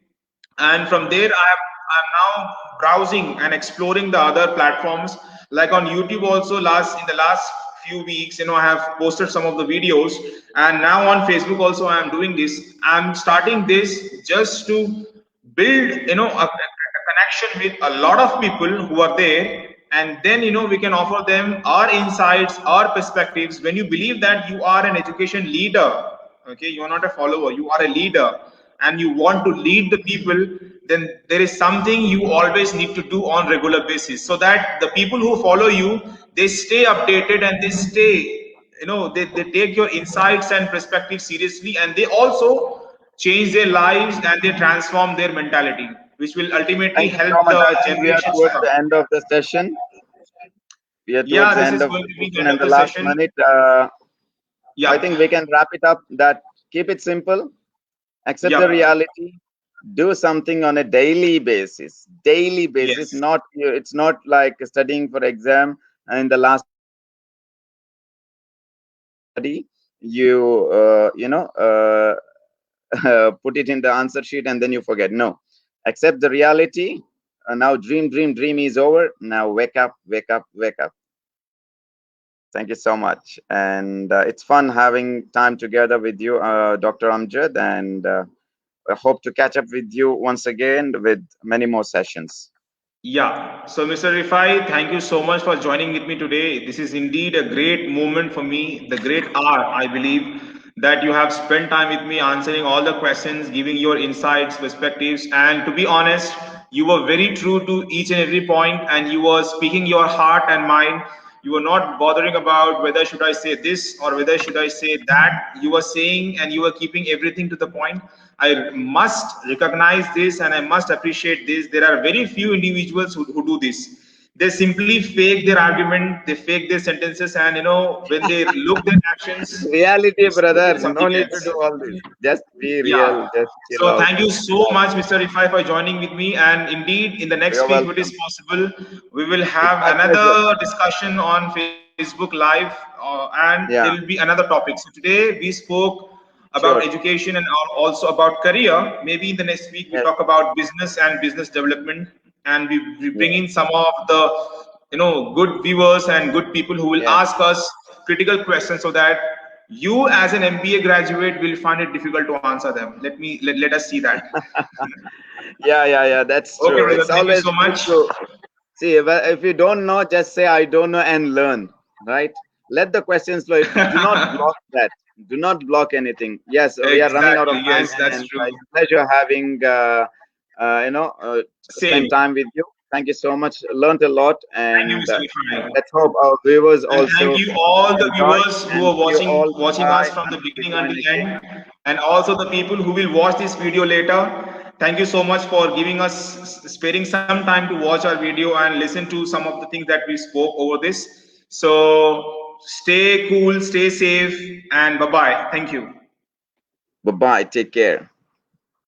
And from there, I'm now browsing and exploring the other platforms. Like on YouTube, also in the last few weeks, I have posted some of the videos. And now on Facebook, also, I am doing this. I'm starting this just to build, a connection with a lot of people who are there, and then we can offer them our insights, our perspectives. When you believe that you are an education leader, okay, you are not a follower, you are a leader, and you want to lead the people, then there is something you always need to do on regular basis, so that the people who follow you, they stay updated and they stay, they take your insights and perspectives seriously, and they also change their lives and they transform their mentality, which will ultimately Thank you so help much. the I think we are generations to towards come. the end of the session. We are towards Yeah, the this end is of going the to be the session end and of the the last session. minute. I Yeah, think we can wrap it up that keep it simple, accept the yeah, reality, do something on a daily basis. Daily basis, yes. not it's not like studying for exam and in the last minute you forget whatever you study. You put it in the answer sheet and then you forget. No, accept the reality. Now dream is over. Now wake up, wake up, wake up. Thank you so much. And it's fun having time together with you, Dr. Amjad. And I hope to catch up with you once again with many more sessions. Yeah. So, Mr. Rifai, thank you so much for joining with me today. This is indeed a great moment for me, the great hour, I believe, that you have spent time with me answering all the questions, giving your insights, perspectives. And to be honest, you were very true to each and every point, and you were speaking your heart and mind. You were not bothering about whether should I say this or whether should I say that. You were saying and you were keeping everything to the point. I must recognize this and I must appreciate this. There are very few individuals who do this. They simply fake their argument, they fake their sentences, and when they look their actions, Reality, brother. it's No something need to else. do all this. Just be Yeah. real. Just chill So out. thank you so much, Mr. Rifai, for joining with me. And indeed, in the next You're week, if it is welcome. possible, we will It's have my pleasure. another discussion on Facebook Live, and there will be Yeah, another topic. So today we spoke about sure. education and also about career. Maybe in the next week we Yes, talk about business and business development, and we bring yes, in some of the good viewers and good people who will yes. ask us critical questions so that you as an MBA graduate will find it difficult to answer them. Let us see that. Yeah, yeah, yeah. That's Okay, true. brother. It's Thank you always so good much. to see. If you don't know, just say I don't know and learn. Right? Let the questions flow. Do not block that. Do not block anything. Yes, we are running out of Exactly. time, Yes, that's and true. it's a pleasure having spend Same. time with you. Thank you so much. Learned a lot, Thank you, and Mr. Rifai. let's hope our viewers And thank also you all the enjoy. viewers who And are see you watching all. watching us Bye. from the Until we beginning join until again. end, and also the people who will watch this video later. Thank you so much for giving us sparing some time to watch our video and listen to some of the things that we spoke over this. So stay cool, stay safe, and bye bye. Thank you. Bye bye. Take care.